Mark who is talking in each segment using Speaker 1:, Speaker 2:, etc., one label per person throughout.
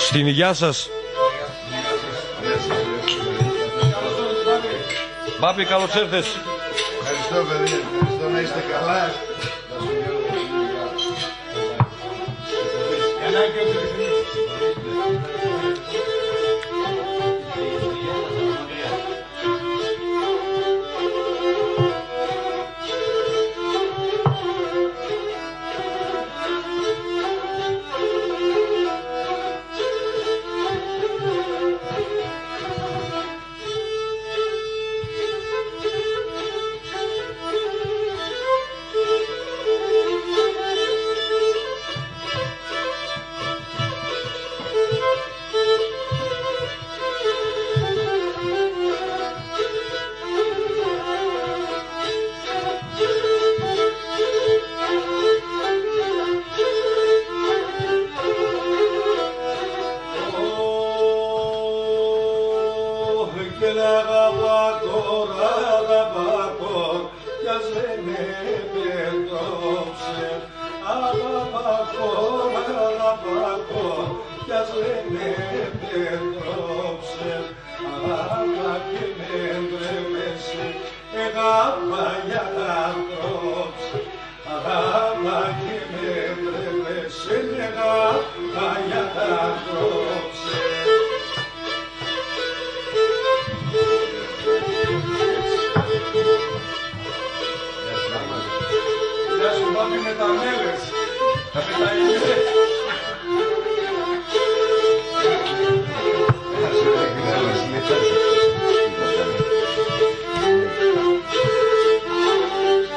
Speaker 1: Στην υγειά σας. Μπάπη, καλώς ήρθες.
Speaker 2: Ευχαριστώ παιδί, ευχαριστώ, να είστε καλά.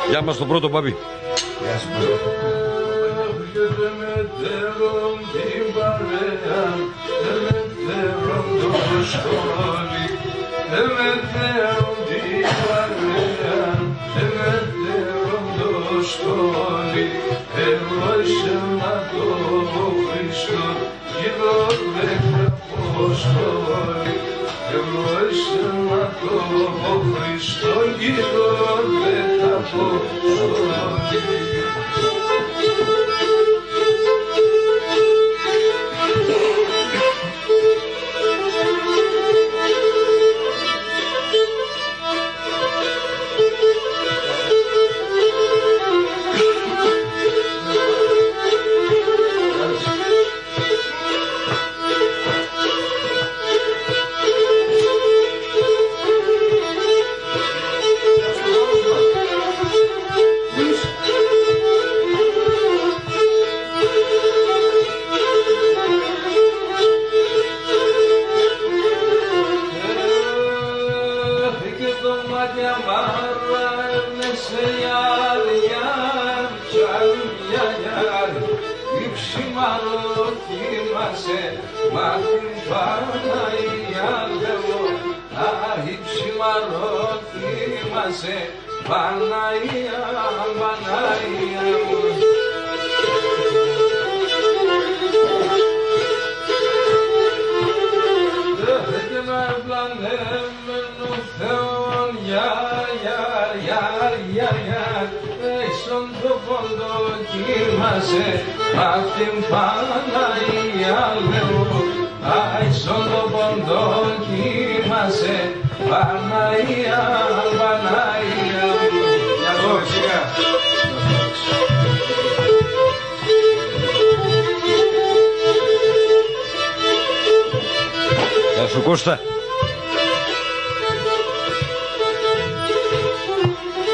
Speaker 1: Γεια μας τον πρώτο, Μπάμπη.
Speaker 2: Γεια σου, Μπάμπη.
Speaker 1: Γεια σου, Κώστα.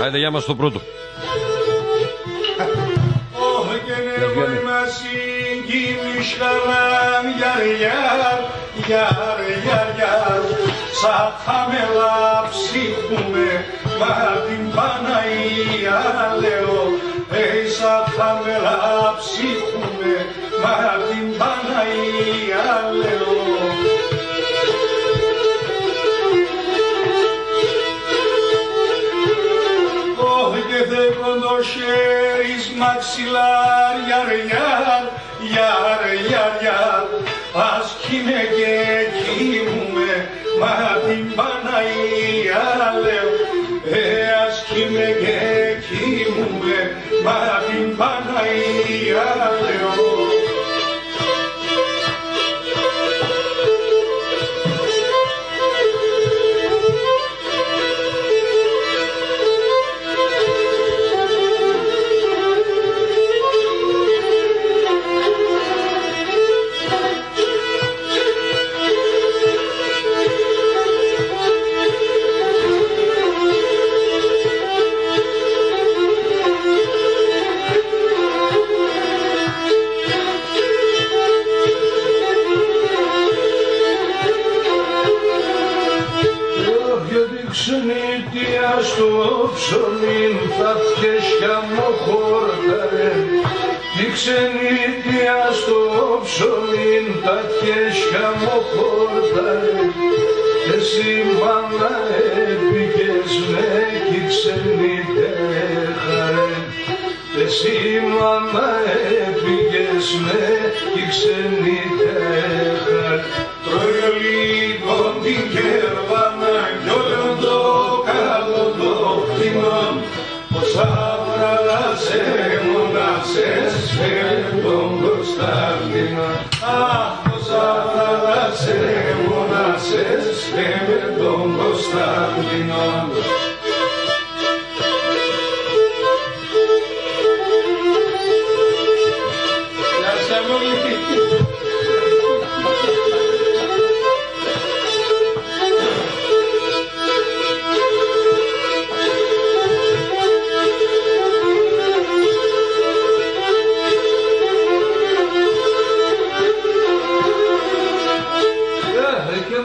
Speaker 1: Άιντε, γεια μας το πρώτο.
Speaker 3: Σαν χαμελά ψύχουμε, μα την Παναγία λέω. Σαν χαμελά ψύχουμε, μα την Παναγία λέω. Και θέλω το χέρι μαξιλάρ, γιαρ, ας κοίνε και κοιμούμε, μα την Παναγία λέω. Ας κοίνε και κοιμούμε, μα την Παναγία λέω. χόρταρε, τη ξενίτια στο ψωμί τα χέρια μου χόρταρε. Εσύ μάνα έπηκες με κι ξενιτέχαρε. Εσύ μάνα έπηκες με κι ξενιτέχαρε. Τρώει λίγο την κερβάνα κι όλο το καλό το χτυμά. Πόσα βράδασε μονάσες με τον Κωνσταντίνα. Αχ, πόσα βράδασε μονάσες με τον Κωνσταντίνα.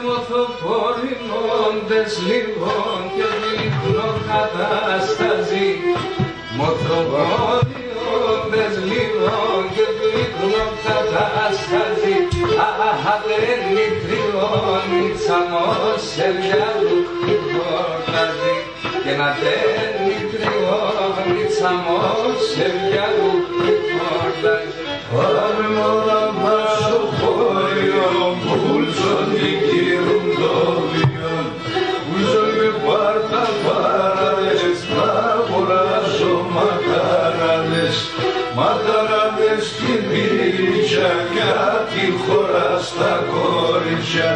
Speaker 3: Μοθοφορινώντες λοιπόν και δείχνω κατάσταση. Μοθοφορινώντες λοιπόν και δείχνω κατάσταση. Αδένει τριώνει τσαμός σε διάλου χορτάζει. Και να δένει τριώνει τσαμός σε διάλου χορτάζει. Πάμε μόνα μας στο χώριο, πουλσον την κύρουν το βιόν. Πουλσον και πάρτα παράδες, να αγοράσω μακαράδες. Μακαράδες και μπίριτσα, κάτι χώρα στα κορίτσια.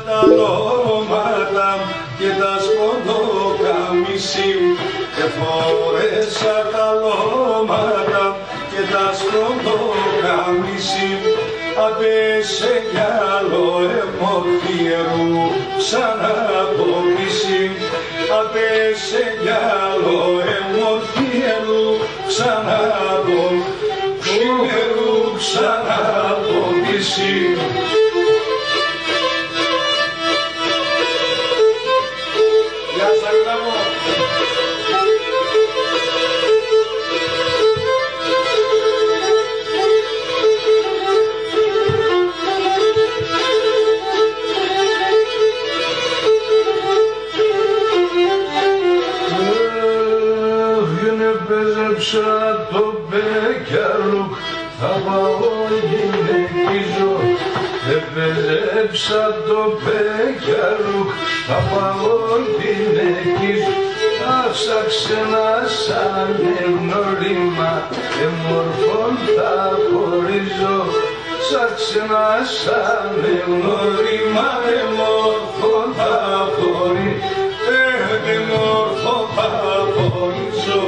Speaker 3: Τα λώματα και τα σκοντοκαμισί. Εφόρεσα τα λώματα και τα σκοντοκαμισί. Απέσε κι άλλο εμορφιερού ξανά το μισή. Απέσε κι άλλο εμορφιερού ξανά το χειμερού ξανά το μισή. Πέζεψα το μπέκιαρουκ, θα πάω γυναικίζω. Πέζεψα το μπέκιαρουκ, θα πάω γυναικίζω. Άψαξε να σαν γνωρίμα, εμορφών θα χωρίζω. Ψάξε να σαν γνωρίμα, εμορφών θα χωρίζω. Εμορφών θα χωρίζω.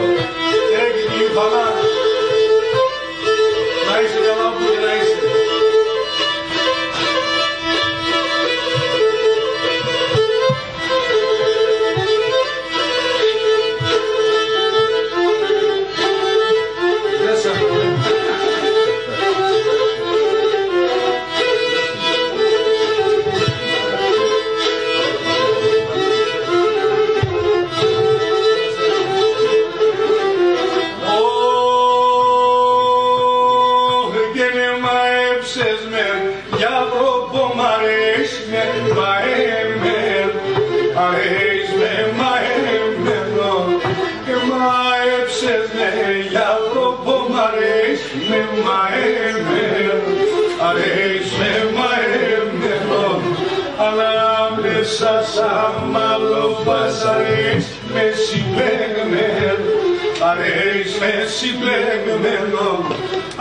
Speaker 3: Φανά, να είσαι καλά που και να είσαι.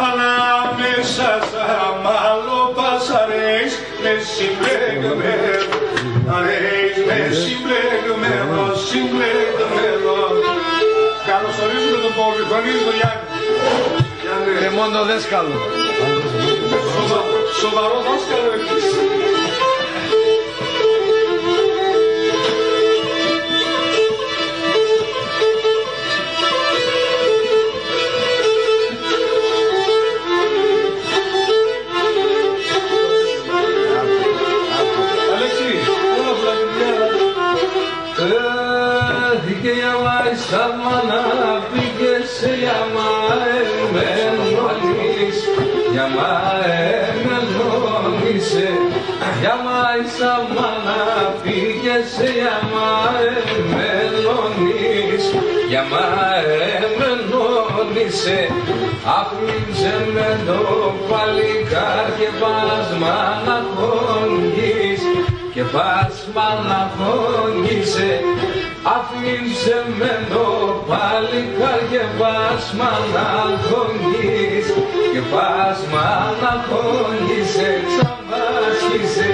Speaker 3: Ανάμεσα σ' αμάλο πασαρές με συμπλέγμενο. αρέεις με συμπλεγμένο, συμπλεγμένο. Καλωσορίζουμε τον Πολυφωνή, τον Γιάννη.
Speaker 2: Και μόνο δέσκαλο.
Speaker 3: Σοβαρό δάσκαλο έχεις.
Speaker 4: Αφήνισε με το παλικάρ και πας μαναχώνεις και πας μαναχώνησε. Αφήνισε με το παλικάρ και πας μαναχώνεις και πας μαναχώνησε, ξαβάσκησε.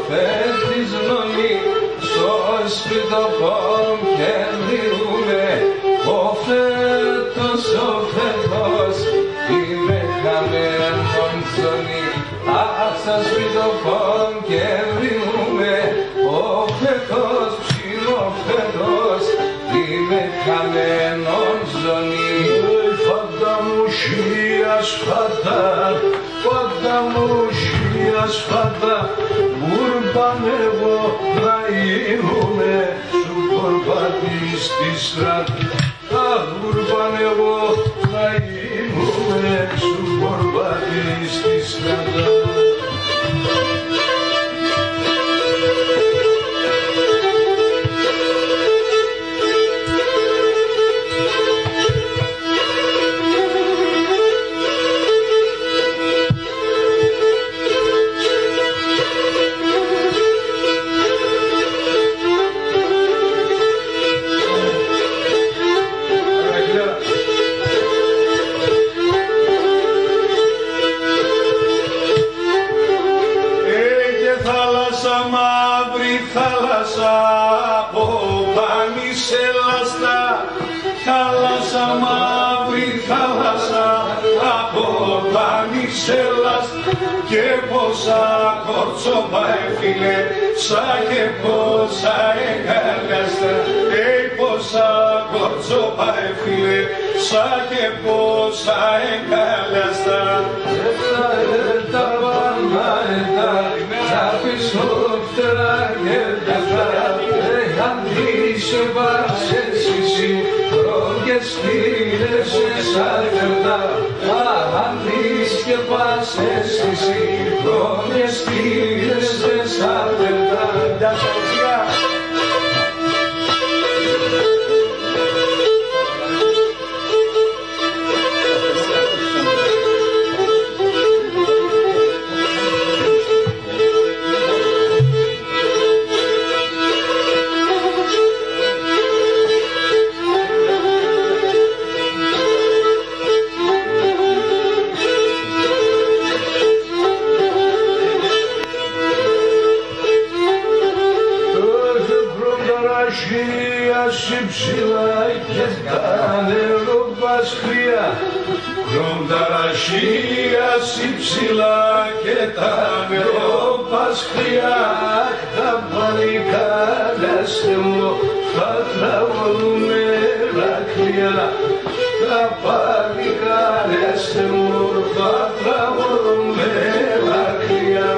Speaker 4: ψιλοφέτης νονή, στο σπιτοπόν και διούμε. Ο φέτος, είμαι χαμένον ζωνή, αχ στα σπιτοπόν και διούμε. Ο φέτος, ψιλοφέτος, είμαι χαμένον ζωνή.
Speaker 5: Φάντα μου χίλιας φάντα, φάντα μου χίλιας φάντα, μπουρμπανεύω να είμαι σου κορπάτι στη στράτη. Αχ, μπουρμπανεύω να είμαι σου κορπάτι στη στράτα.
Speaker 3: Θάλασσα μαύρη θάλασσα από πανισέλας και πόσα κορτσόπα έφυγε σαν και πόσα εγκαλιάστα. Πόσα κορτσόπα έφυγε σαν και πόσα εγκαλιάστα.
Speaker 4: Τα πάντα τα πίσω φτερά και τα φτερά αντίσε βάσες εσύ και στείλες σαν φτερά αντίσε και βάσες εσύ και στείλες σαν φτερά.
Speaker 5: Ψηλά και τα νεροπασχρία, κονταραχίας ψηλά και τα νεροπασχρία. Τα παλικάρια μου θα τραγωδούνε δάκρυα, τα παλικάρια μου θα τραγωδούνε δάκρυα.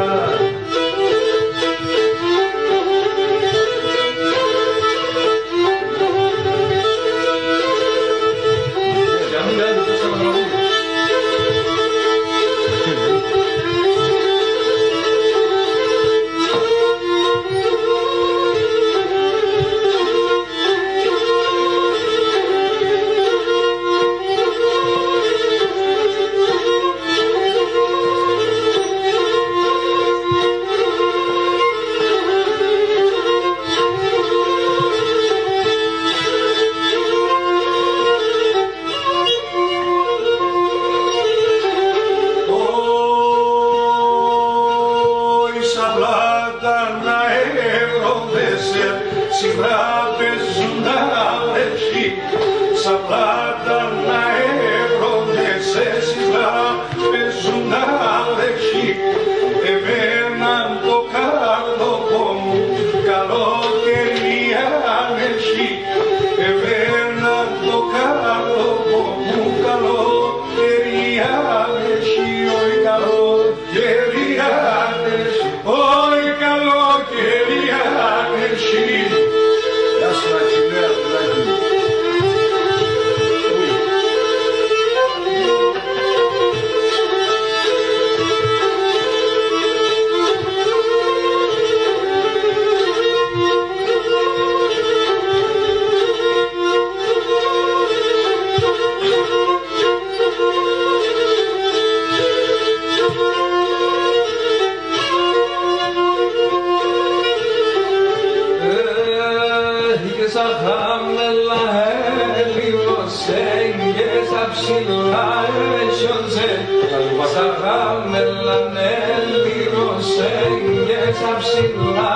Speaker 4: ψηλά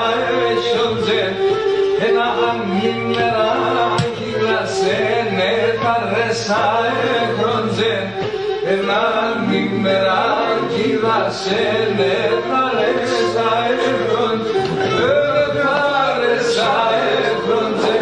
Speaker 4: έσιοντζε ένα ανήμεράκι γλασένε παρέσα έχροντζε ένα ανήμεράκι γλασένε παρέσα έχροντζε παρέσα έχροντζε.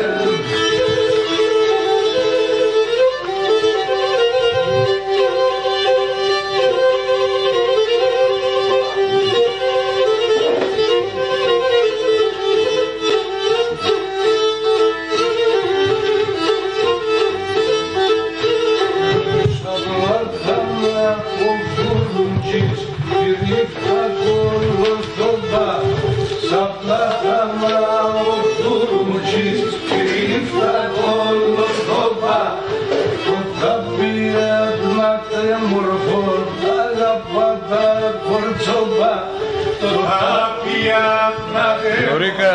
Speaker 1: Ευρύκα,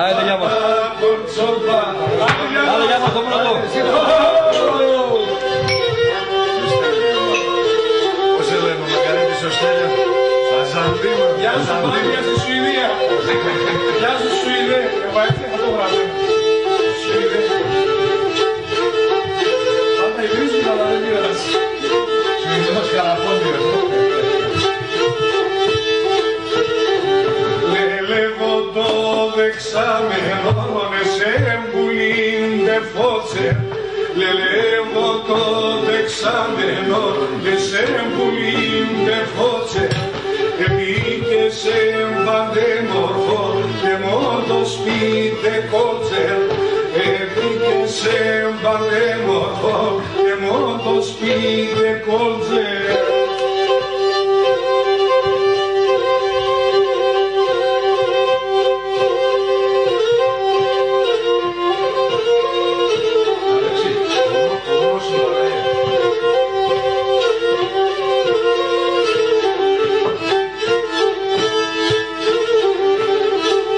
Speaker 1: άντε γεια μας. Άντε γεια μας το πρώτο.
Speaker 2: Πώς σε λέμε, Μακαρίτης ο Στέλιος, Αζαντίμα.
Speaker 3: Γεια σου Μάρια στη Σουηδία. Γεια σου Σουηδέ. Έτσι θα το γράφω. Σουηδέ. Πάντα υβρίζουν αλλά δεν πειράζει.
Speaker 2: Σουηδός Καραπόντιος.
Speaker 3: Λελεύω το δεξάμενο σε εμπουλίντε φώτσε. Λελεύω το δεξάμενο σε εμπουλίντε φώτσε. Επίκε σε παντέμορφο και μότο σπίτε κότσε. Επίκε σε παντέμορφο και μότο σπίτε κότσε.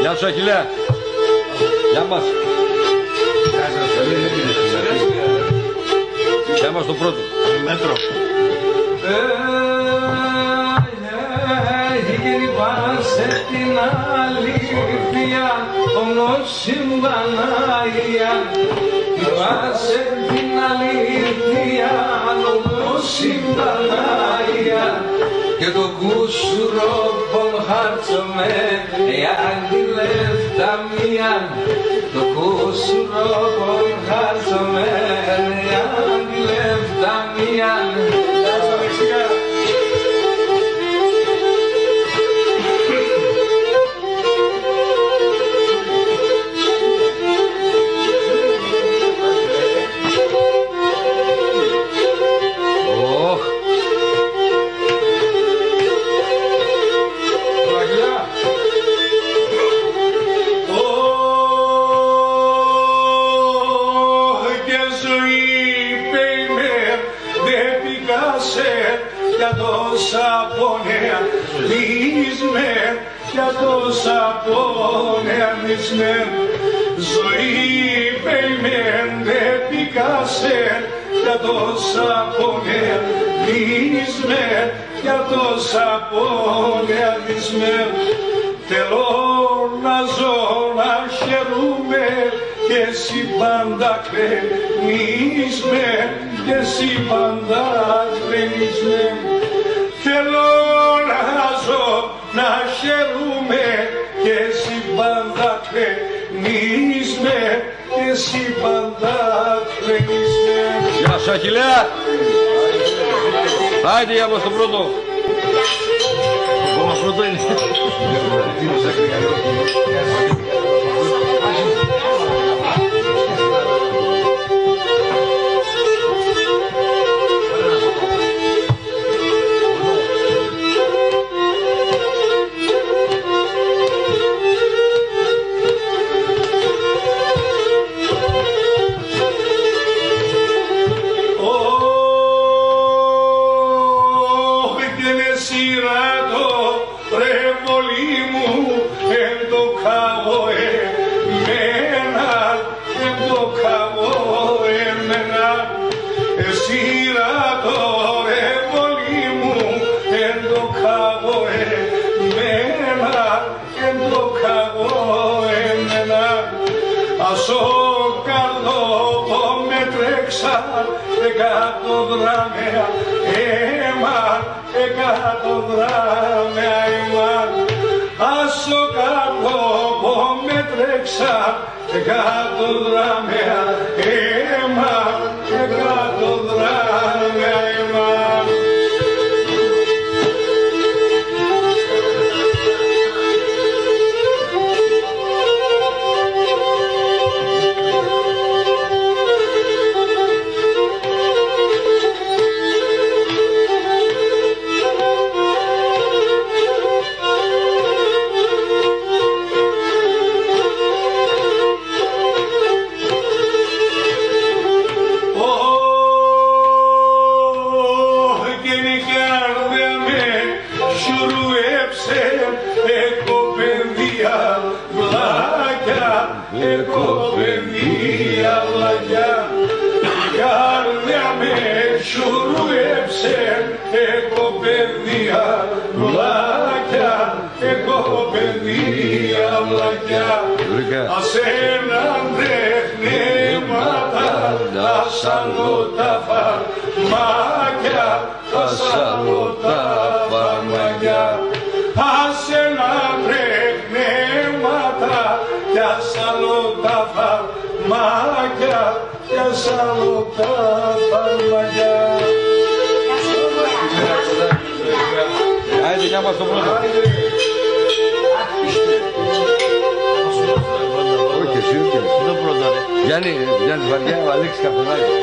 Speaker 1: Γεια σου Αχιλλέα. Γεια μας. Γεια μας το πρώτο.
Speaker 2: Μέτρο.
Speaker 4: Γυρβάσε την αλήθεια όμως συμπανάγια. Γυρβάσε την αλήθεια όμως συμπανάγια. Και το κούσουρο πομχάρτσομε εάν τη λεφτά μία. Το κούσουρο πομχάρτσομε εάν τη λεφτά μία.
Speaker 3: Για τόσα πόνια μισμέν, ζωή πέιμεν δεν πικάσε. Για τόσα πόνια μισμέν, για τόσα πόνια μισμέν. Θέλω να ζω να χαιρούμε και εσύ πάντα κρεμίσμεν, και εσύ πάντα κρεμίσμεν. Θέλω να ζω να χαιρούμε και εσύ πάντα κρεμίσμε, και εσύ πάντα κρεμίσμε.
Speaker 1: Γεια σου Αχιλλέα. Άντε γεια μας το πρώτο.
Speaker 2: Ακόμα πρώτο είναι.
Speaker 5: Ασο καρδόπο με τρέξα 100 δράμια αίμα, 100 δράμια αίμα. Ασο καρδόπο με τρέξα 100 δράμια αίμα, 100 δράμια αίμα. Εγώ παιδεία βλαγιά, η καρδιά με σουρούεψε. Εγώ παιδεία βλαγιά, εγώ παιδεία βλαγιά. Ασέναν τεχνήματα, ασανό τα φαρμάκια, ασανό τα φαρμάκια. Ασέναν τεχνήματα, κι ασανό τα φαρμάκια, κι ασανό τα φαρμάκια.
Speaker 1: Άιντε, γεια μας το πρώτο. Όχι, εσύ ούτε. Το πρώτο, ρε. Γιάννη βαριά, ο Αλέξης Καπελάκης.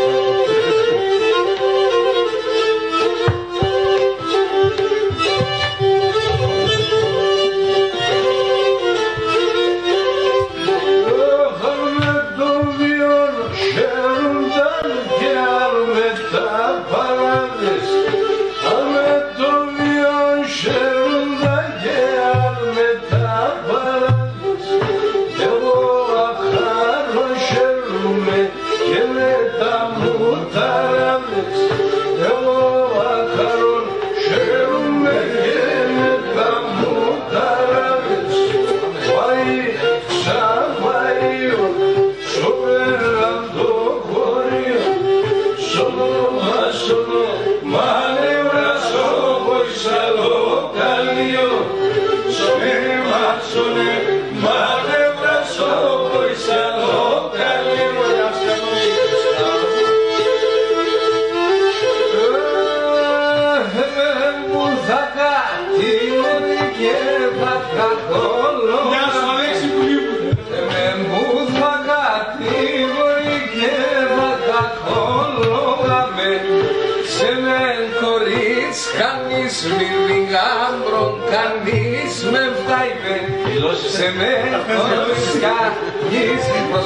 Speaker 4: Σε με χωρίς κανείς πως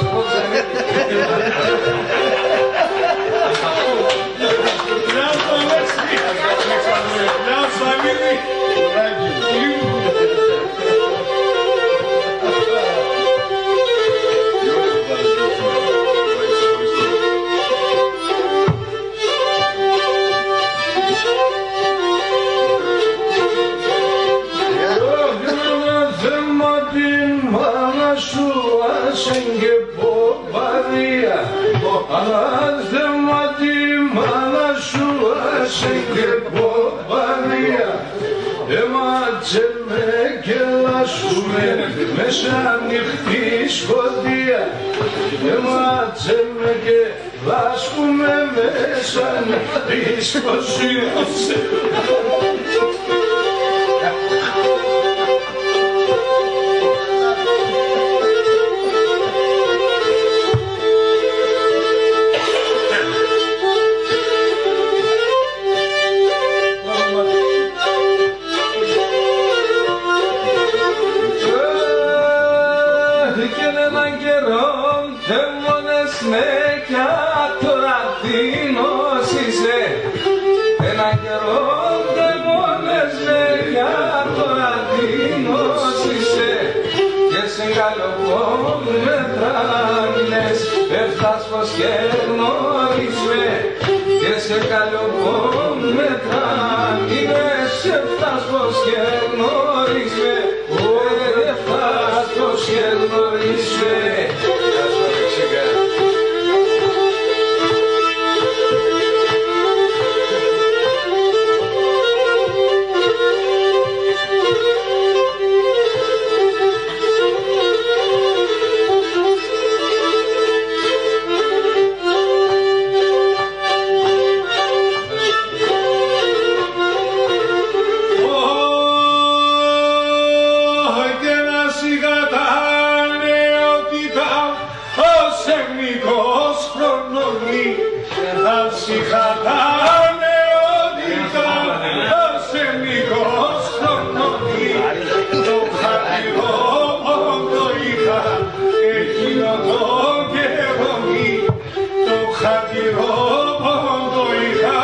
Speaker 5: Ανάθεμα τη μάνα σου άσε και ποπαδία. Έματσε με και λάσουμε μέσα ανοιχτή σκοτία. Έματσε με και λάσουμε μέσα ανοιχτή σκοτία.
Speaker 4: Και γνωρίζουμε και σε καλοπών μετράνινες φτάσπος και γνωρίζουμε φτάσπος και γνωρίζουμε.
Speaker 3: είχα τα νεότητα σε μικρός χρονώνει το χατηρό το είχα εκείνο το καιρόνι το χατηρό το είχα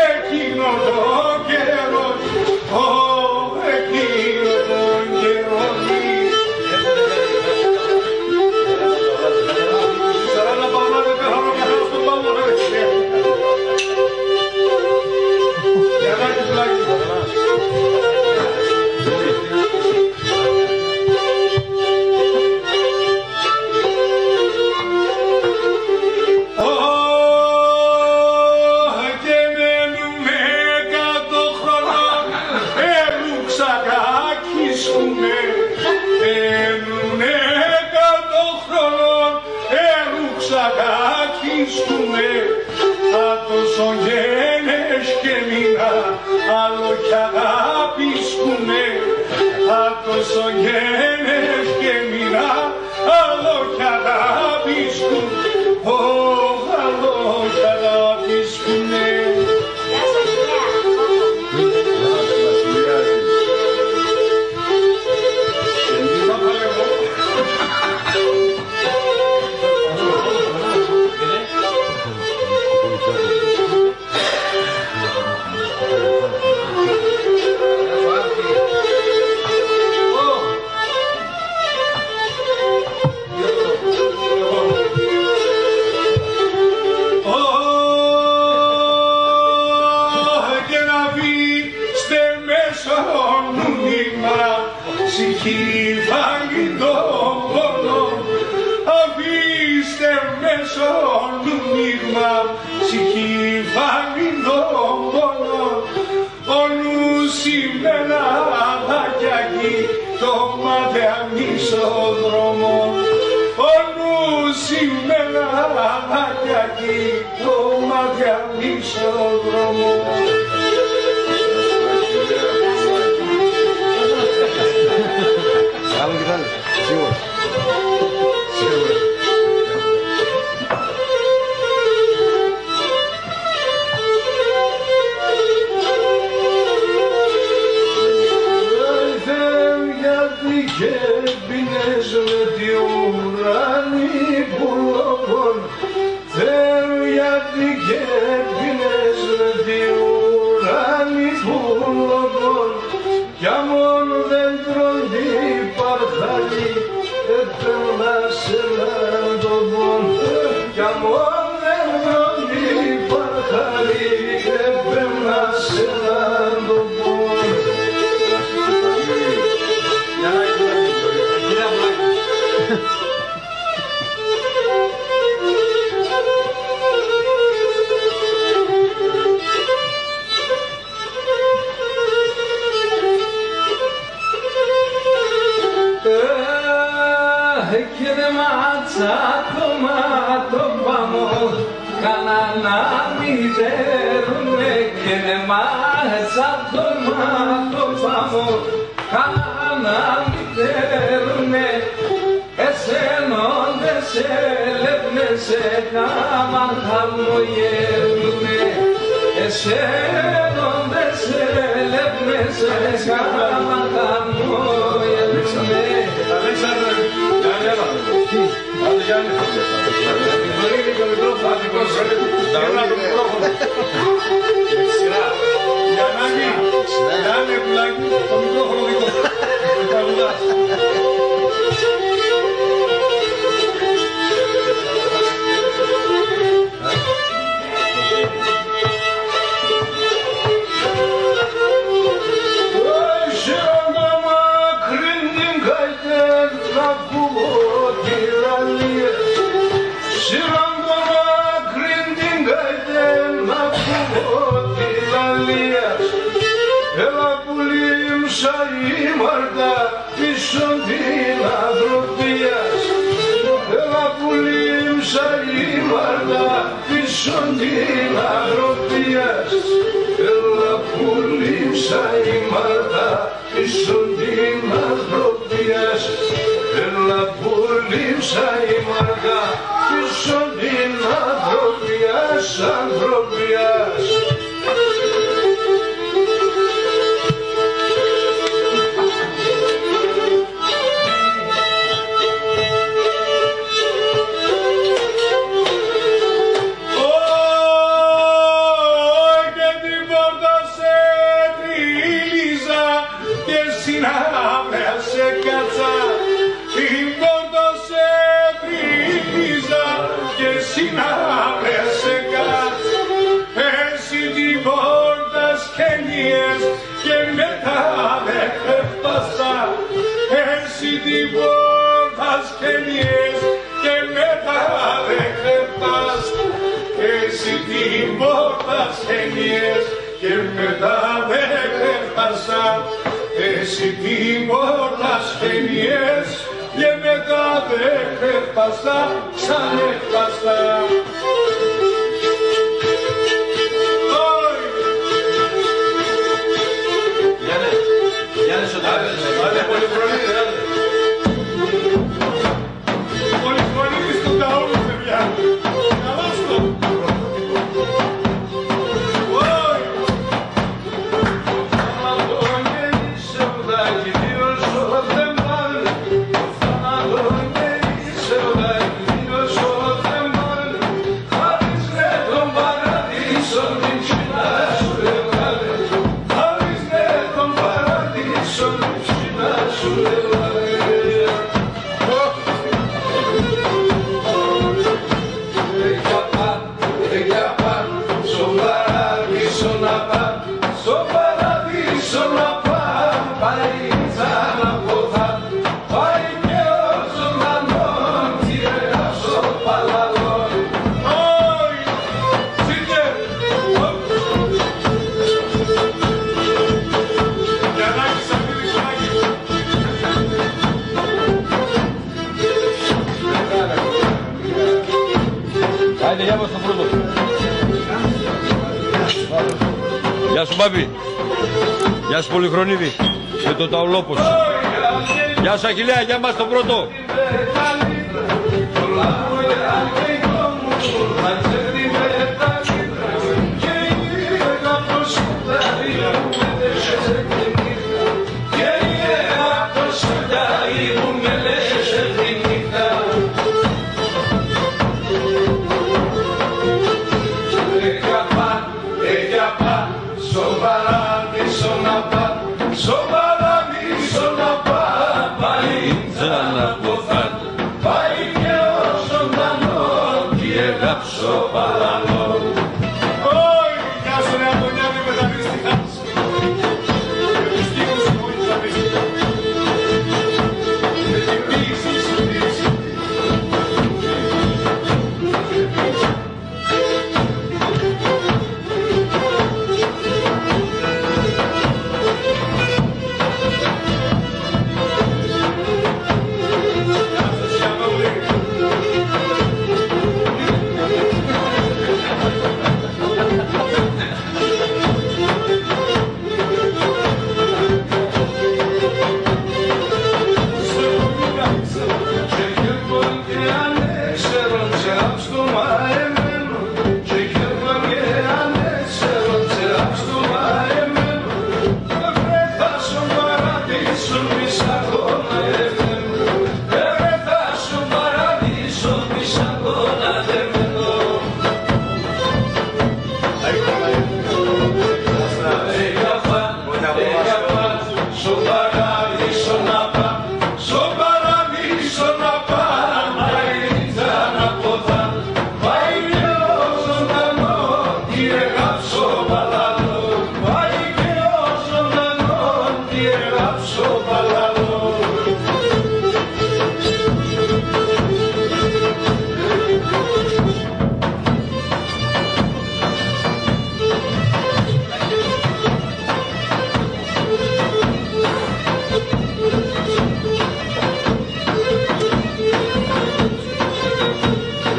Speaker 3: εκείνο το καιρόνι εκείνο το καιρόνι. Γένες και μοιρά, άλλο κι αγάπησκουν, άλλο κι αγάπησκουνε.
Speaker 6: Γεια σας,
Speaker 5: ανθρωπιάς.
Speaker 3: Εσύ την πόρτα σκενιές και μετά δεν κρεπάς. Εσύ την πόρτα σκενιές και μετά δεν κρεπάσα. Εσύ την πόρτα σκενιές και μετά δεν κρεπάσα, ξανεπάσα.
Speaker 2: Γιάννη Σωτάρης, άντε πολυφρονείτε, άντε.
Speaker 3: Πολυφρονείτε στον ταούλο, παιδιά. Καλά στο.
Speaker 1: Άιντε, για μας το πρώτο. Γεια σου Μπάμπη. Γεια σου Πολυχρονίδη. Με το ταουλόπος. Γεια σου Αχιλλέα, για μας το πρώτο.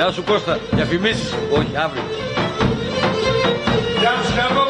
Speaker 1: Γεια σου Κώστα, διαφημίσεις. Όχι, αύριο.
Speaker 3: Γεια σου Γιάννο,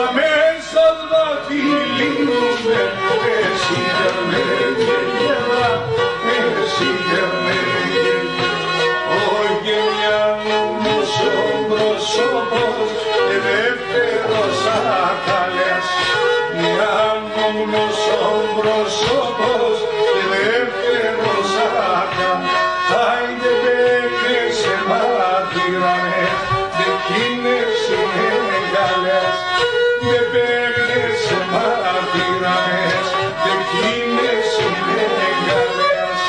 Speaker 5: αμέσως να φιλίνουμε, εσύ και με γελιά, εσύ και με γελιά. Ο γεμιανός ο πρόσωπος, ελεύθερος ακαλιάς, γεμιανός ο πρόσωπος, ελεύθερος ακαλιάς. Άιντε μπαίνε σε μάτυρανε, δεν κίνες είναι καλές. Δεν μπαίνε σε μάτυρανε, δεν κίνες είναι καλές.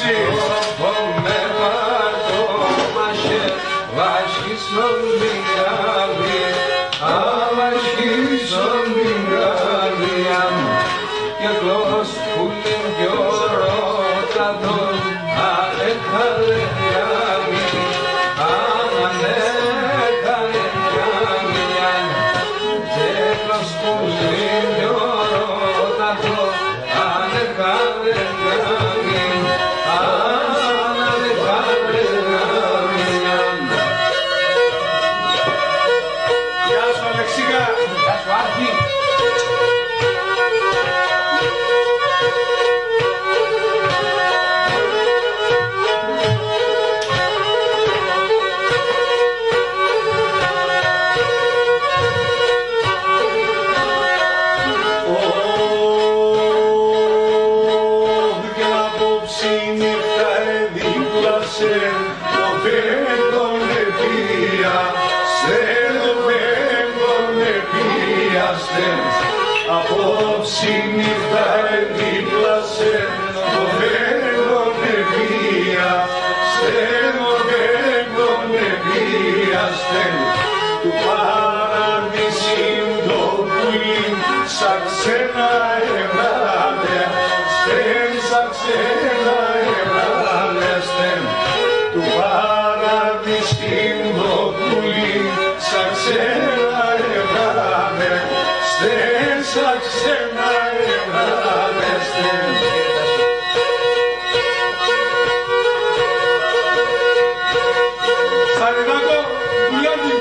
Speaker 5: Αλέξης.
Speaker 4: Με βάρτο μаше βάσκει στον πηγάδι, βάσκει στον πηγάδι και κλώς που είναι πιο ρότατον ανέχαλε γιάμι, ανέχαλε γιάμι και κλώς που είναι πιο ρότατον ανέχαλε γιάμι.
Speaker 5: Γεια σου Αλεξίκα.
Speaker 4: Γεια σου Άρχη.
Speaker 5: Και απόψη νύχτα εδίπλασε το πέμπτον επία, το πέμπτον επίαστε. Απόψη νύχτα εδίπλασε το πέμπτον επία, το πέμπτον επίαστε. Του παραδείσιν το πουλί σαν ξένα ευράδε, σαν ξένα ευράδε, του παραδείσιν το πουλί σαν ξένα ευράδε, σαν ξένα ευράδε.
Speaker 3: Σαριδάκο, δουλειάτη.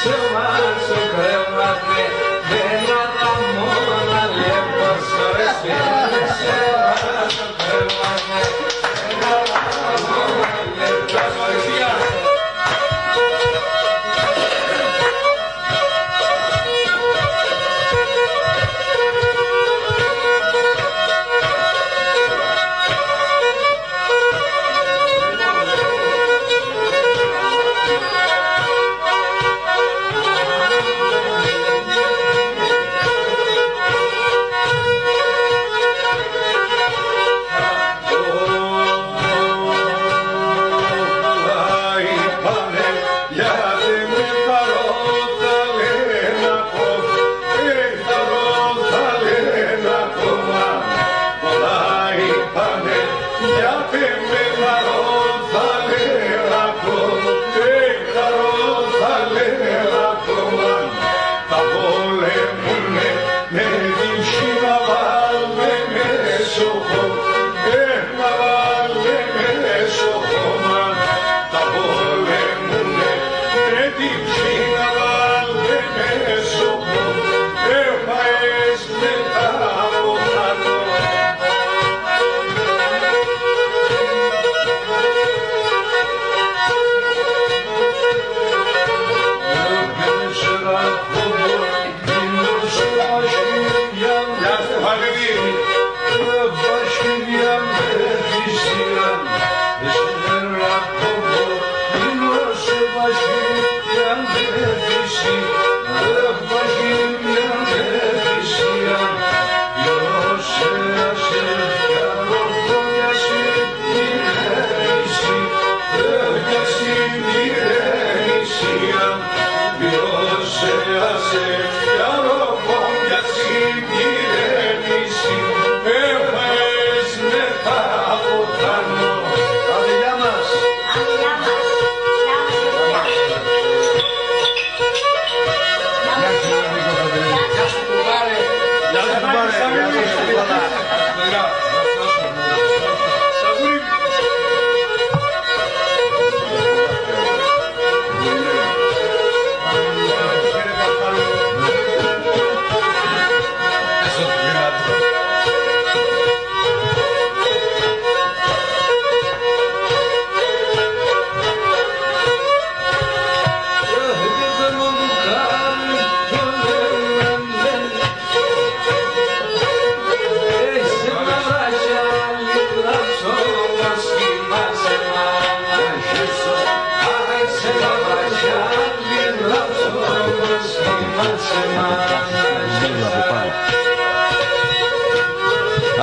Speaker 4: So much, so clever,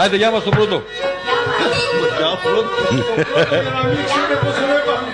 Speaker 1: Άιντε, γεια μας τον πρώτο.
Speaker 3: Για να μην ξέρετε πώς ρεύαμε.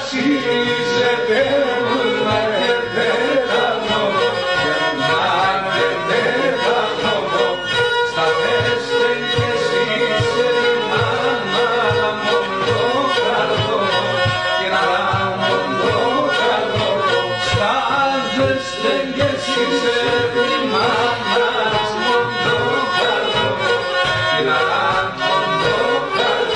Speaker 5: βασίζεται να και δω, να και δω, στα πέστε και εσείς μάνα μόνο καλό και να μόνο καλό, στα πέστε και εσείς μάνα μόνο καλό και να μόνο καλό.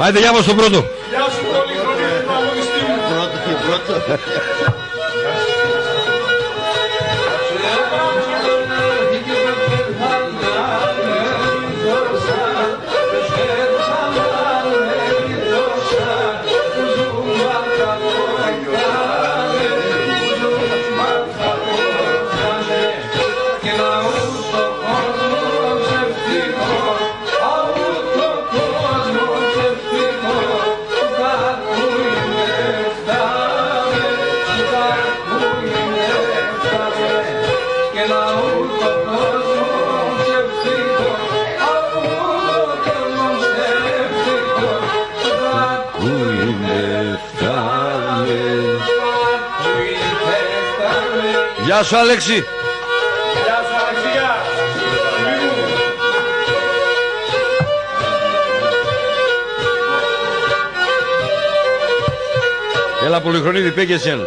Speaker 1: Άντε, γεια μας στον πρώτο.
Speaker 3: Γεια σου πολύ χρονίδι του αγωνιστή μου.
Speaker 2: Πρώτο.
Speaker 1: Γεια σου, Αλέξη.
Speaker 3: Γεια σου, Αλεξία.
Speaker 1: Έλα, Πολυχρονίδη, πήγε εσένα.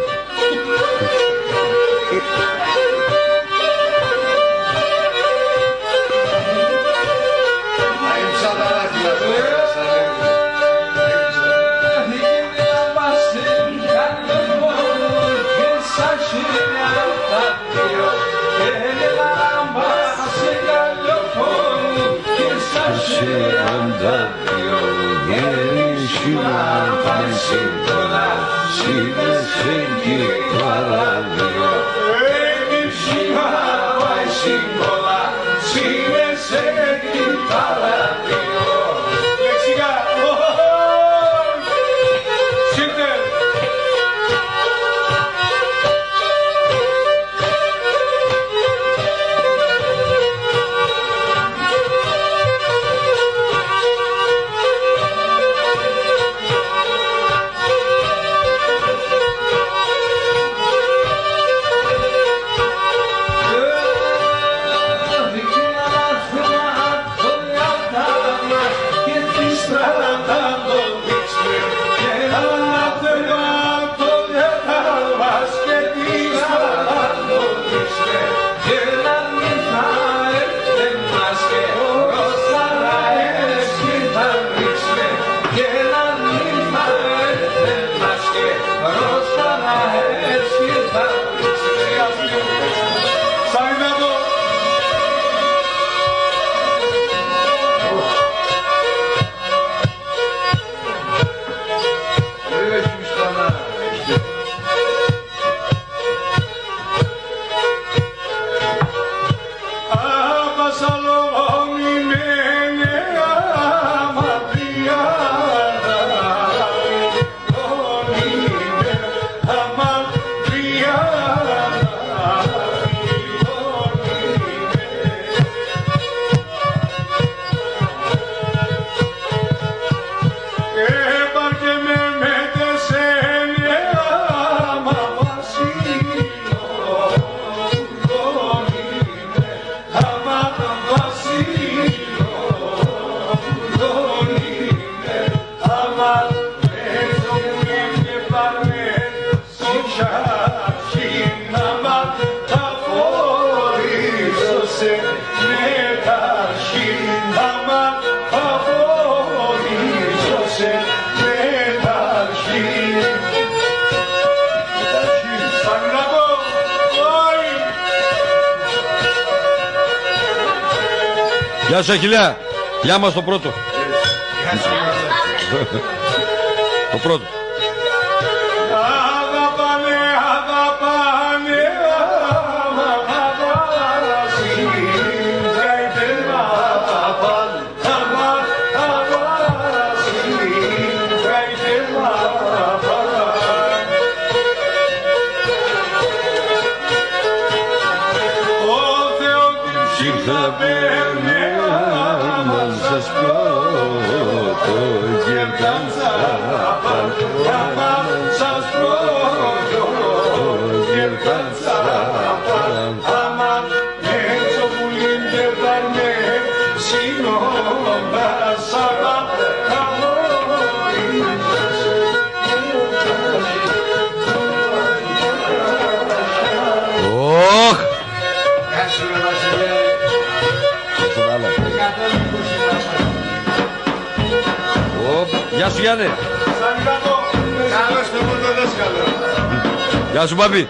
Speaker 1: Γεια σου Αχιλλέα. Γεια μας το πρώτο. Το πρώτο.
Speaker 2: Γεια σου Γιάννη. Καλώς το πρώτο δάσκαλο.
Speaker 1: Γεια σου Παπί.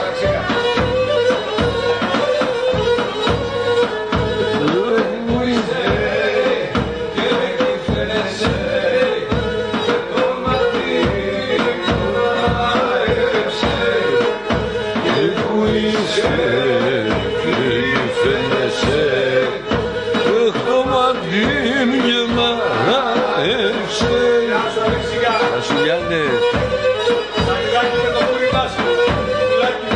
Speaker 2: Alexis.
Speaker 1: είσαι, τι φαίνεσαι, χωματίν και μ' αρέσει. Γεια σου Γιάννη.
Speaker 3: Σαγιλάκι με το πουριμάς, πουλάκι.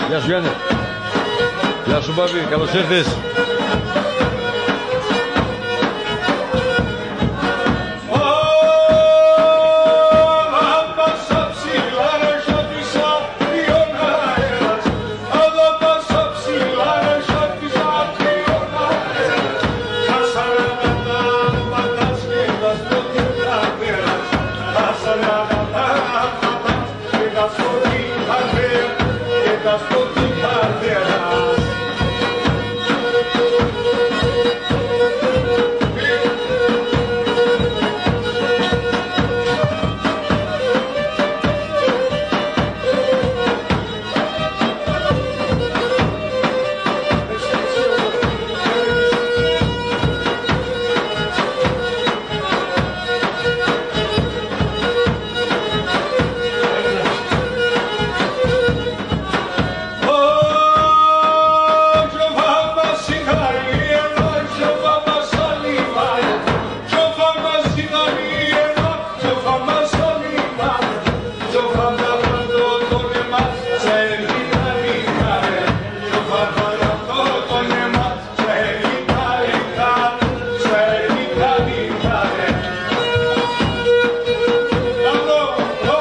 Speaker 1: Γεια σου Γιάννη. Γεια σου Μπάμπη, καλώς ήρθες.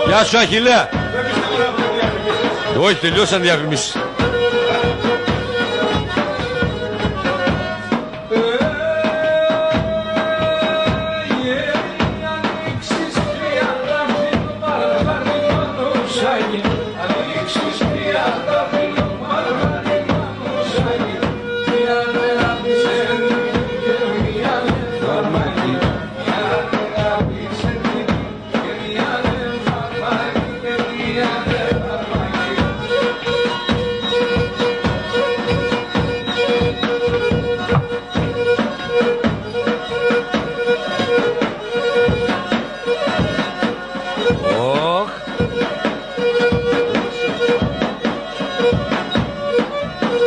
Speaker 1: Γεια σου Αχιλλέα. Όχι, τελειώσαν διαφημίσεις.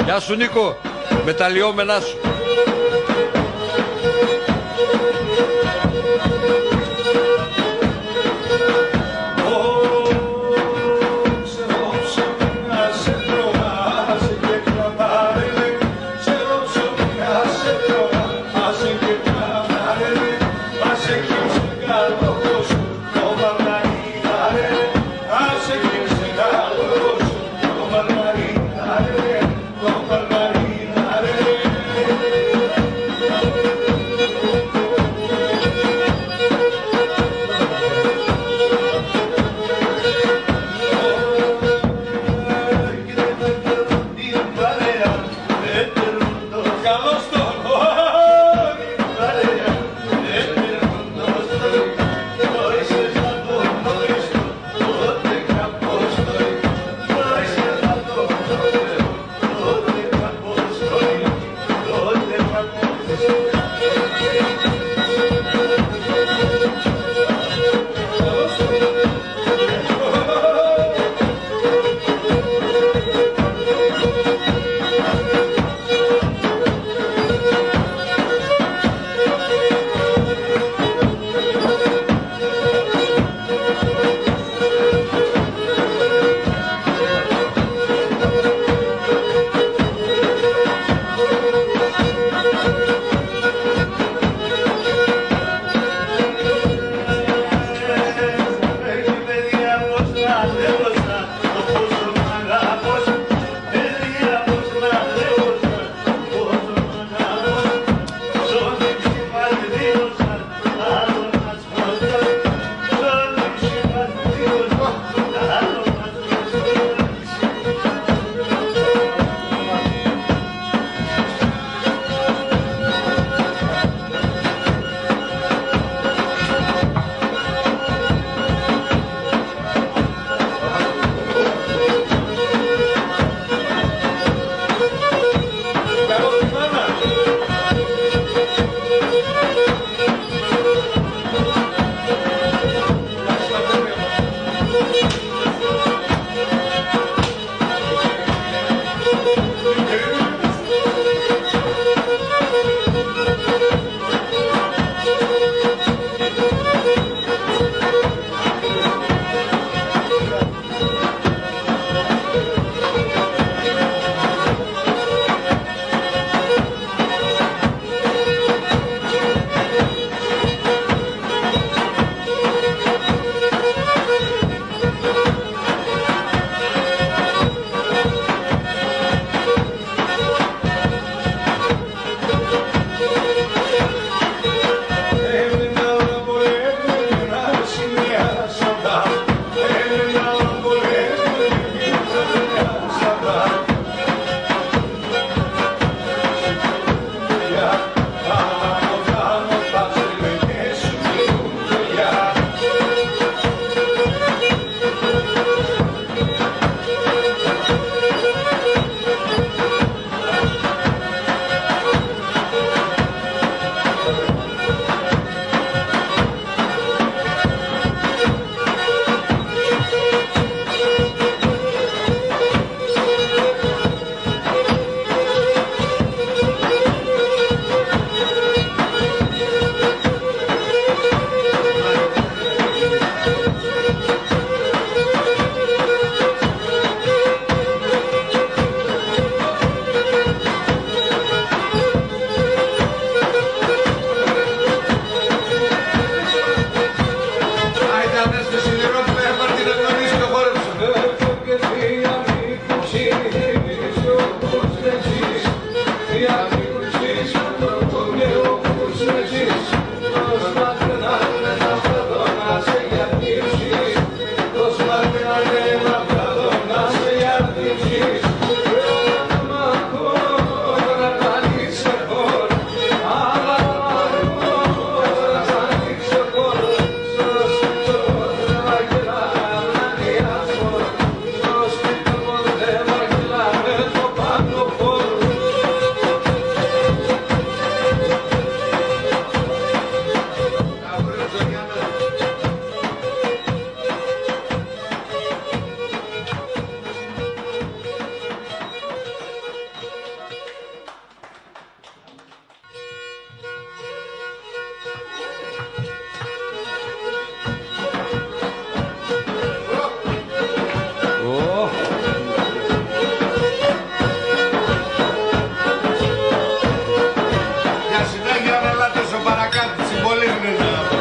Speaker 1: Γεια σου Νίκο, με τα λιώμενά σου.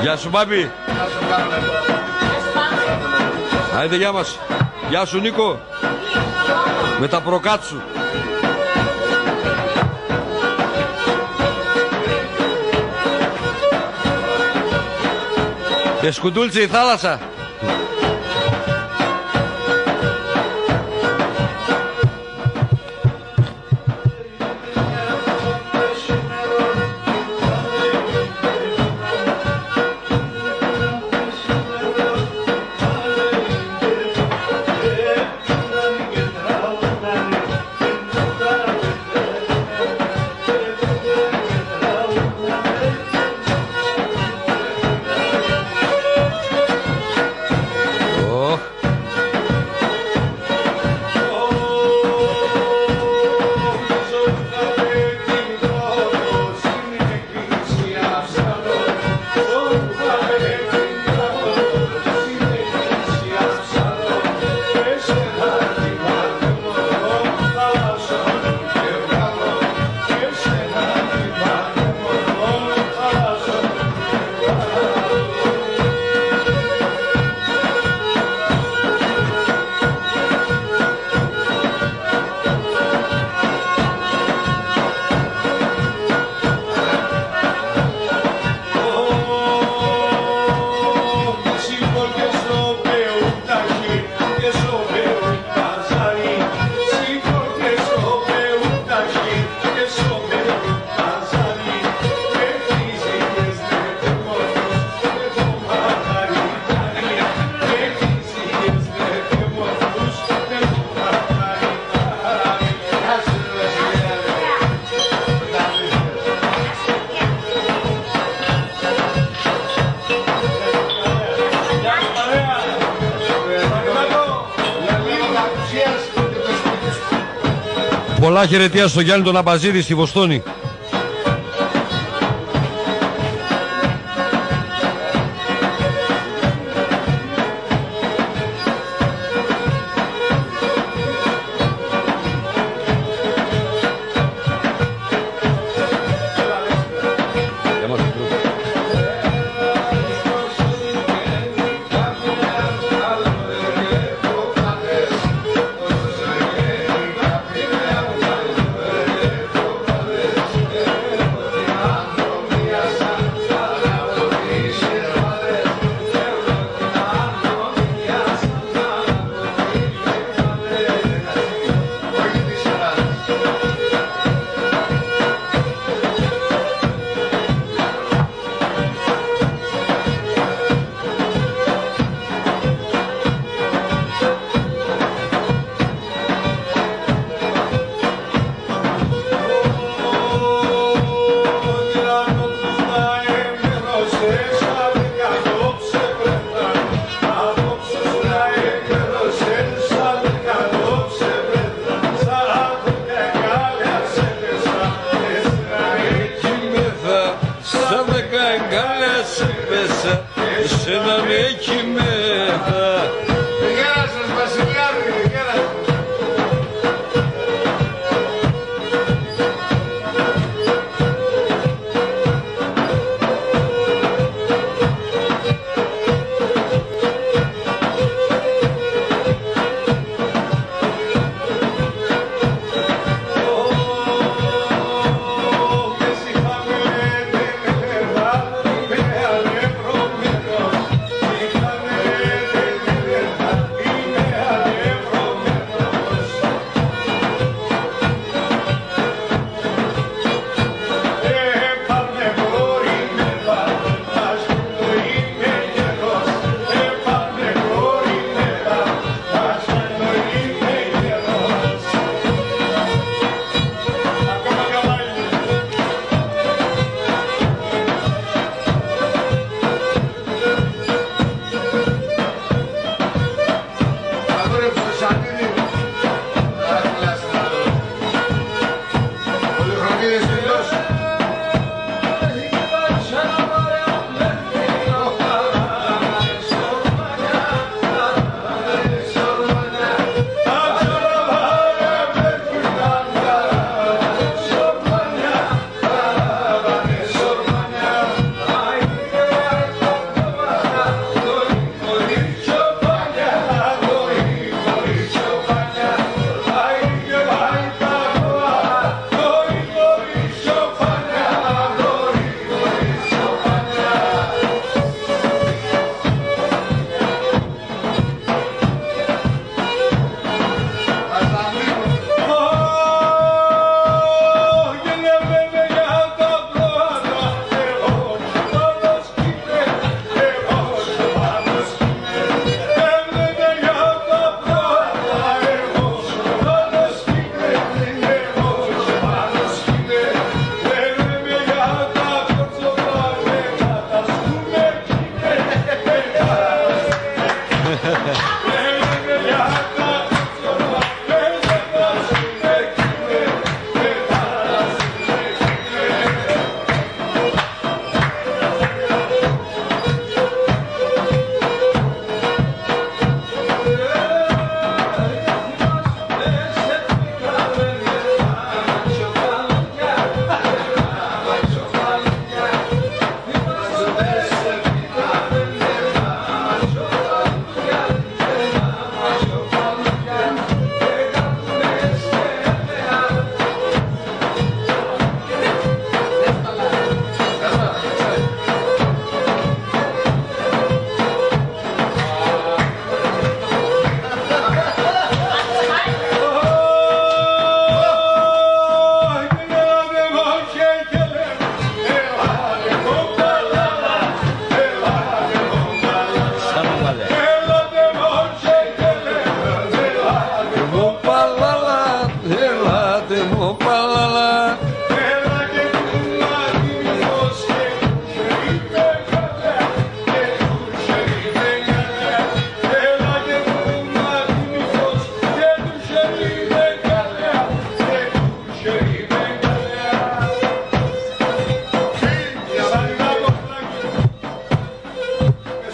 Speaker 1: Γεια σου Μπάμπη. Άιντε γεια μας. Γεια σου Νίκο. Με τα προκάτσου. Και σκουντούλησε η θάλασσα. Πολλά χαιρετία στο Γιάννη τον Αμπαζίδη στη Βοστόνη.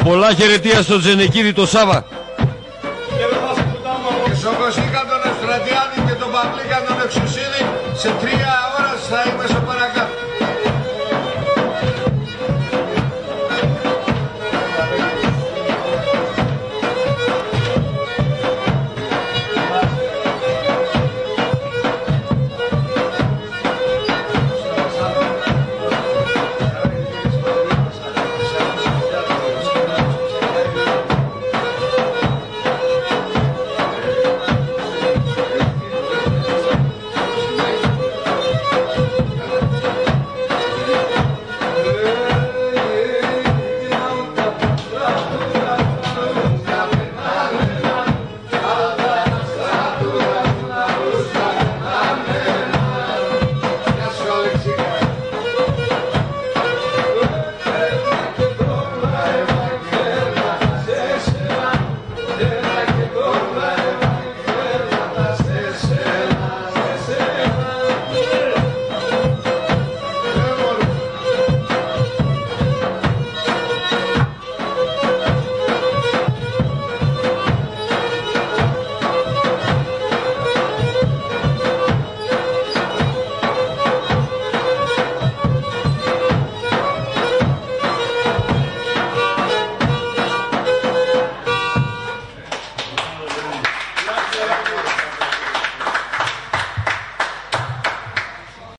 Speaker 1: Πολλά χαιρετία στο Τζενεκίδη το Σάβα.
Speaker 2: Και στο Κωστίκα τον Ευστρατιάδη και τον Παυλίκα τον Εξουσίδη σε 3